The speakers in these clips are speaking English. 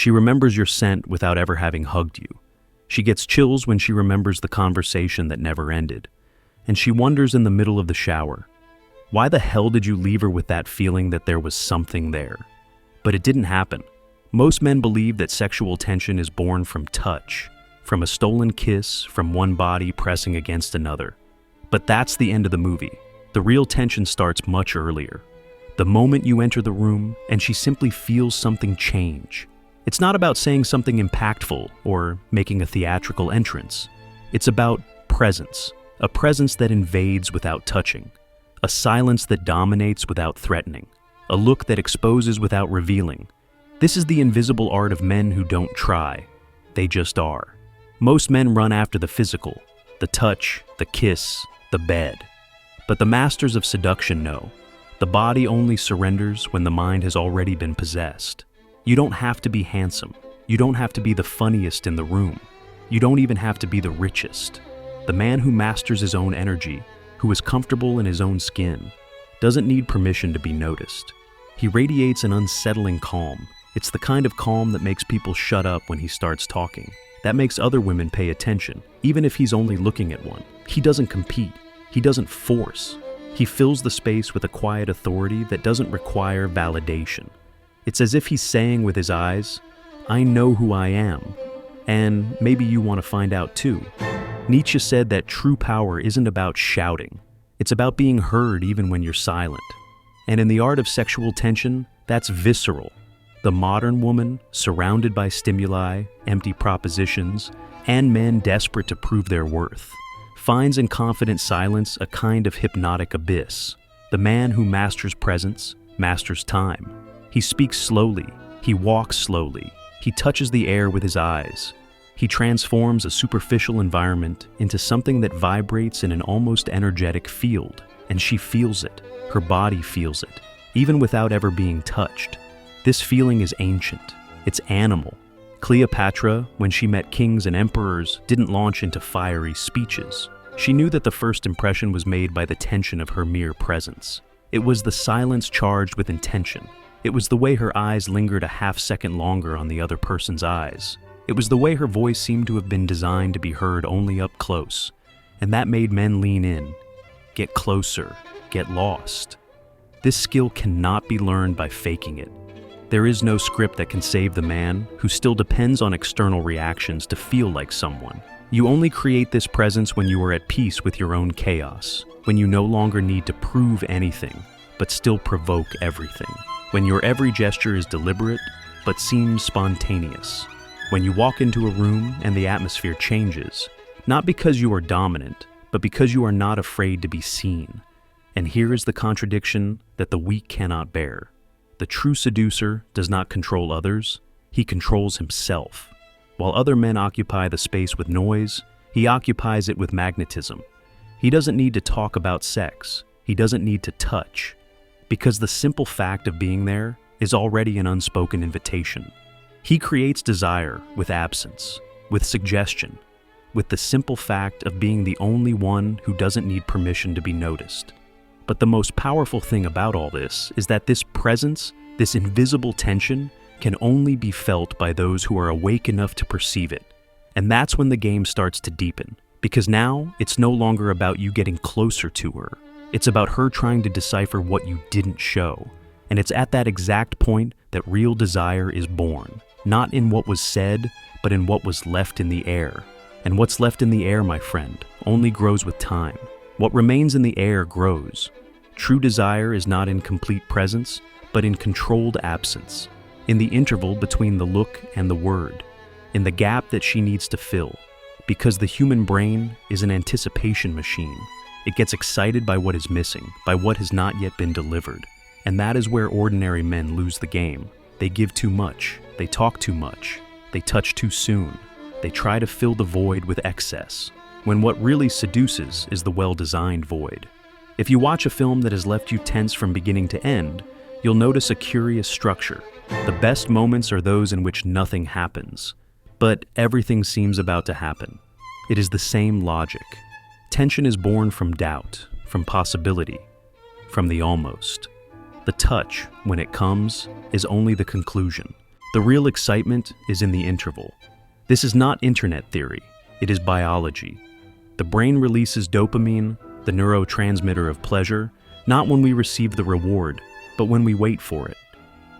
She remembers your scent without ever having hugged you. She gets chills when she remembers the conversation that never ended. And she wonders in the middle of the shower, why the hell did you leave her with that feeling that there was something there? But it didn't happen. Most men believe that sexual tension is born from touch, from a stolen kiss, from one body pressing against another. But that's the end of the movie. The real tension starts much earlier. The moment you enter the room and she simply feels something change. It's not about saying something impactful or making a theatrical entrance. It's about presence, a presence that invades without touching, a silence that dominates without threatening, a look that exposes without revealing. This is the invisible art of men who don't try. They just are. Most men run after the physical, the touch, the kiss, the bed. But the masters of seduction know, the body only surrenders when the mind has already been possessed. You don't have to be handsome. You don't have to be the funniest in the room. You don't even have to be the richest. The man who masters his own energy, who is comfortable in his own skin, doesn't need permission to be noticed. He radiates an unsettling calm. It's the kind of calm that makes people shut up when he starts talking. That makes other women pay attention, even if he's only looking at one. He doesn't compete. He doesn't force. He fills the space with a quiet authority that doesn't require validation. It's as if he's saying with his eyes, I know who I am, and maybe you want to find out too. Nietzsche said that true power isn't about shouting. It's about being heard even when you're silent. And in the art of sexual tension, that's visceral. The modern woman, surrounded by stimuli, empty propositions, and men desperate to prove their worth, finds in confident silence a kind of hypnotic abyss. The man who masters presence, masters time. He speaks slowly, he walks slowly, he touches the air with his eyes. He transforms a superficial environment into something that vibrates in an almost energetic field, and she feels it, her body feels it, even without ever being touched. This feeling is ancient, it's animal. Cleopatra, when she met kings and emperors, didn't launch into fiery speeches. She knew that the first impression was made by the tension of her mere presence. It was the silence charged with intention. It was the way her eyes lingered a half-second longer on the other person's eyes. It was the way her voice seemed to have been designed to be heard only up close. And that made men lean in, get closer, get lost. This skill cannot be learned by faking it. There is no script that can save the man who still depends on external reactions to feel like someone. You only create this presence when you are at peace with your own chaos, when you no longer need to prove anything, but still provoke everything. When your every gesture is deliberate, but seems spontaneous. When you walk into a room and the atmosphere changes, not because you are dominant, but because you are not afraid to be seen. And here is the contradiction that the weak cannot bear. The true seducer does not control others, he controls himself. While other men occupy the space with noise, he occupies it with magnetism. He doesn't need to talk about sex, he doesn't need to touch, because the simple fact of being there is already an unspoken invitation. He creates desire with absence, with suggestion, with the simple fact of being the only one who doesn't need permission to be noticed. But the most powerful thing about all this is that this presence, this invisible tension, can only be felt by those who are awake enough to perceive it. And that's when the game starts to deepen, because now it's no longer about you getting closer to her. It's about her trying to decipher what you didn't show. And it's at that exact point that real desire is born, not in what was said, but in what was left in the air. And what's left in the air, my friend, only grows with time. What remains in the air grows. True desire is not in complete presence, but in controlled absence, in the interval between the look and the word, in the gap that she needs to fill, because the human brain is an anticipation machine. It gets excited by what is missing, by what has not yet been delivered, and that is where ordinary men lose the game. They give too much, they talk too much, they touch too soon, they try to fill the void with excess, when what really seduces is the well-designed void. If you watch a film that has left you tense from beginning to end, you'll notice a curious structure. The best moments are those in which nothing happens, but everything seems about to happen. It is the same logic. Tension is born from doubt, from possibility, from the almost. The touch, when it comes, is only the conclusion. The real excitement is in the interval. This is not internet theory, it is biology. The brain releases dopamine, the neurotransmitter of pleasure, not when we receive the reward, but when we wait for it.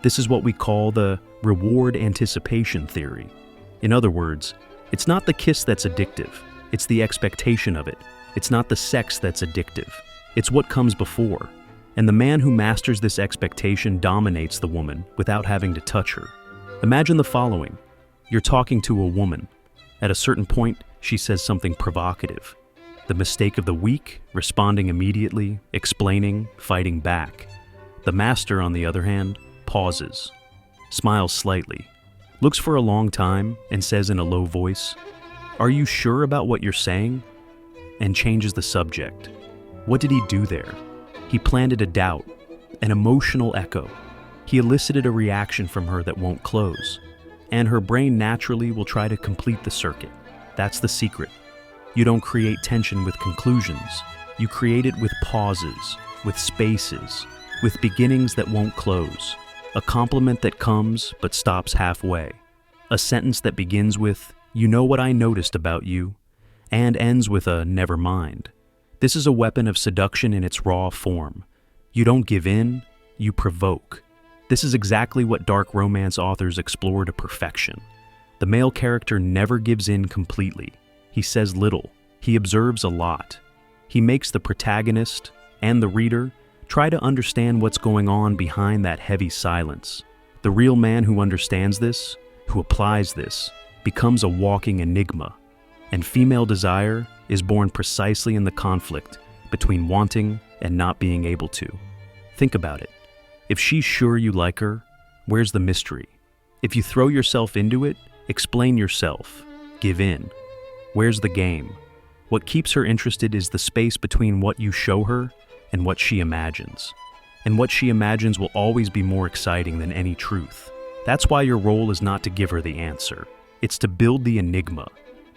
This is what we call the reward anticipation theory. In other words, it's not the kiss that's addictive, it's the expectation of it. It's not the sex that's addictive, it's what comes before. And the man who masters this expectation dominates the woman without having to touch her. Imagine the following. You're talking to a woman. At a certain point, she says something provocative. The mistake of the week, responding immediately, explaining, fighting back. The master, on the other hand, pauses, smiles slightly, looks for a long time and says in a low voice, "Are you sure about what you're saying?" and changes the subject. What did he do there? He planted a doubt, an emotional echo. He elicited a reaction from her that won't close, and her brain naturally will try to complete the circuit. That's the secret. You don't create tension with conclusions. You create it with pauses, with spaces, with beginnings that won't close. A compliment that comes but stops halfway. A sentence that begins with, "You know what I noticed about you," and ends with a "never mind." This is a weapon of seduction in its raw form. You don't give in, you provoke. This is exactly what dark romance authors explore to perfection. The male character never gives in completely. He says little. He observes a lot. He makes the protagonist and the reader try to understand what's going on behind that heavy silence. The real man who understands this, who applies this, becomes a walking enigma. And female desire is born precisely in the conflict between wanting and not being able to. Think about it. If she's sure you like her, where's the mystery? If you throw yourself into it, explain yourself, give in. Where's the game? What keeps her interested is the space between what you show her and what she imagines. And what she imagines will always be more exciting than any truth. That's why your role is not to give her the answer. It's to build the enigma.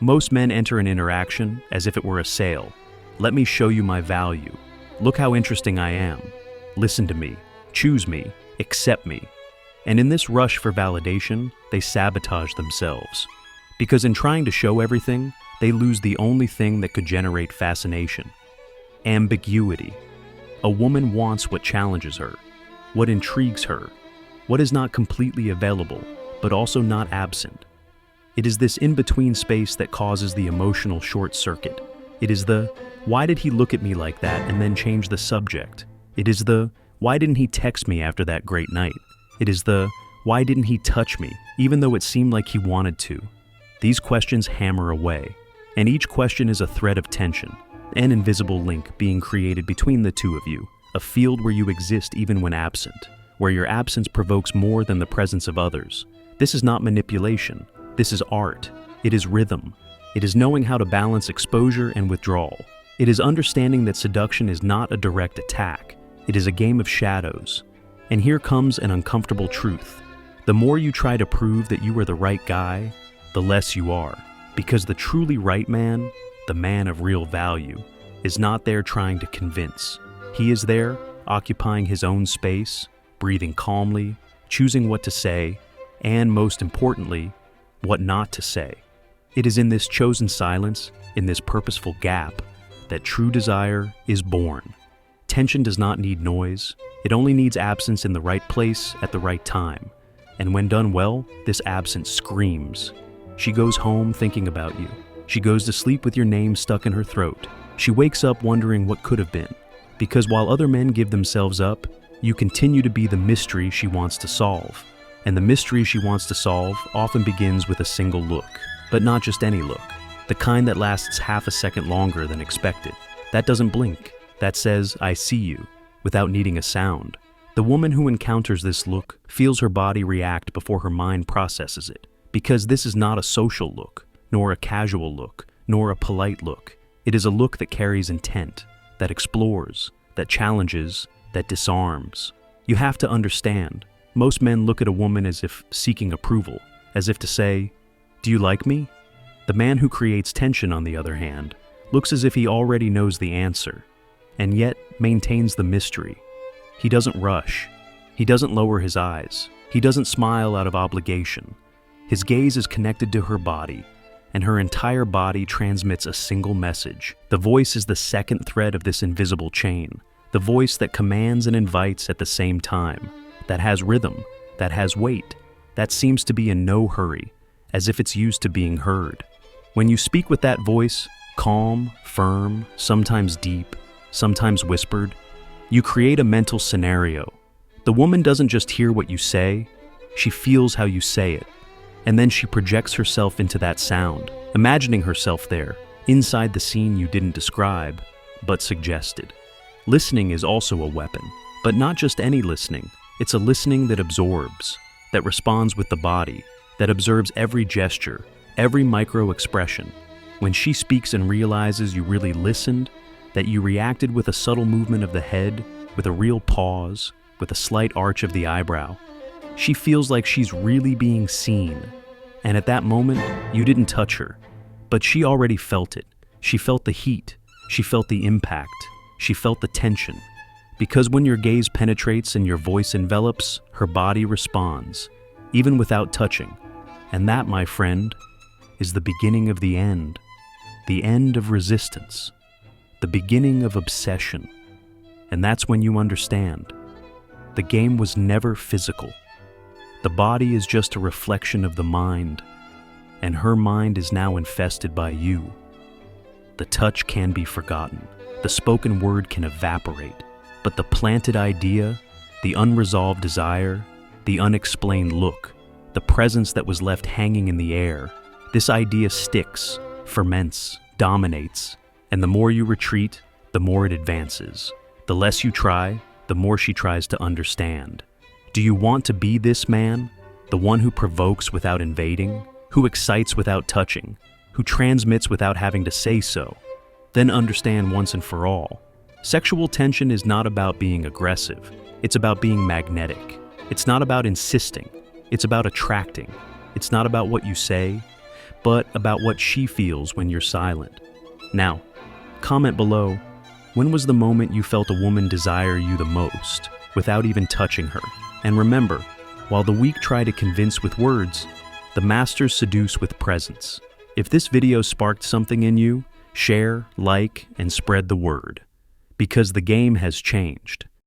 Most men enter an interaction as if it were a sale. Let me show you my value. Look how interesting I am. Listen to me. Choose me. Accept me. And in this rush for validation, they sabotage themselves. Because in trying to show everything, they lose the only thing that could generate fascination. Ambiguity. A woman wants what challenges her, what intrigues her, what is not completely available, but also not absent. It is this in-between space that causes the emotional short circuit. It is the, "Why did he look at me like that and then change the subject?" It is the, "Why didn't he text me after that great night?" It is the, "Why didn't he touch me, even though it seemed like he wanted to?" These questions hammer away, and each question is a thread of tension, an invisible link being created between the two of you, a field where you exist even when absent, where your absence provokes more than the presence of others. This is not manipulation. This is art. It is rhythm. It is knowing how to balance exposure and withdrawal. It is understanding that seduction is not a direct attack. It is a game of shadows. And here comes an uncomfortable truth. The more you try to prove that you are the right guy, the less you are. Because the truly right man, the man of real value, is not there trying to convince. He is there, occupying his own space, breathing calmly, choosing what to say, and most importantly, what not to say. It is in this chosen silence, in this purposeful gap, that true desire is born. Tension does not need noise. It only needs absence in the right place at the right time. And when done well, this absence screams. She goes home thinking about you. She goes to sleep with your name stuck in her throat. She wakes up wondering what could have been. Because while other men give themselves up, you continue to be the mystery she wants to solve. And the mystery she wants to solve often begins with a single look. But not just any look. The kind that lasts half a second longer than expected. That doesn't blink. That says, "I see you," without needing a sound. The woman who encounters this look feels her body react before her mind processes it. Because this is not a social look, nor a casual look, nor a polite look. It is a look that carries intent, that explores, that challenges, that disarms. You have to understand. Most men look at a woman as if seeking approval, as if to say, "Do you like me?" The man who creates tension, on the other hand, looks as if he already knows the answer, and yet maintains the mystery. He doesn't rush. He doesn't lower his eyes. He doesn't smile out of obligation. His gaze is connected to her body, and her entire body transmits a single message. The voice is the second thread of this invisible chain, the voice that commands and invites at the same time, that has rhythm, that has weight, that seems to be in no hurry, as if it's used to being heard. When you speak with that voice, calm, firm, sometimes deep, sometimes whispered, you create a mental scenario. The woman doesn't just hear what you say, she feels how you say it, and then she projects herself into that sound, imagining herself there, inside the scene you didn't describe, but suggested. Listening is also a weapon, but not just any listening. It's a listening that absorbs, that responds with the body, that observes every gesture, every micro-expression. When she speaks and realizes you really listened, that you reacted with a subtle movement of the head, with a real pause, with a slight arch of the eyebrow, she feels like she's really being seen. And at that moment, you didn't touch her, but she already felt it. She felt the heat. She felt the impact. She felt the tension. Because when your gaze penetrates and your voice envelops, her body responds, even without touching. And that, my friend, is the beginning of the end of resistance, the beginning of obsession. And that's when you understand. The game was never physical. The body is just a reflection of the mind, and her mind is now infested by you. The touch can be forgotten. The spoken word can evaporate. But the planted idea, the unresolved desire, the unexplained look, the presence that was left hanging in the air, this idea sticks, ferments, dominates, and the more you retreat, the more it advances. The less you try, the more she tries to understand. Do you want to be this man? The one who provokes without invading, who excites without touching, who transmits without having to say so? Then understand once and for all. Sexual tension is not about being aggressive. It's about being magnetic. It's not about insisting. It's about attracting. It's not about what you say, but about what she feels when you're silent. Now, comment below, when was the moment you felt a woman desire you the most, without even touching her? And remember, while the weak try to convince with words, the masters seduce with presence. If this video sparked something in you, share, like, and spread the word. Because the game has changed.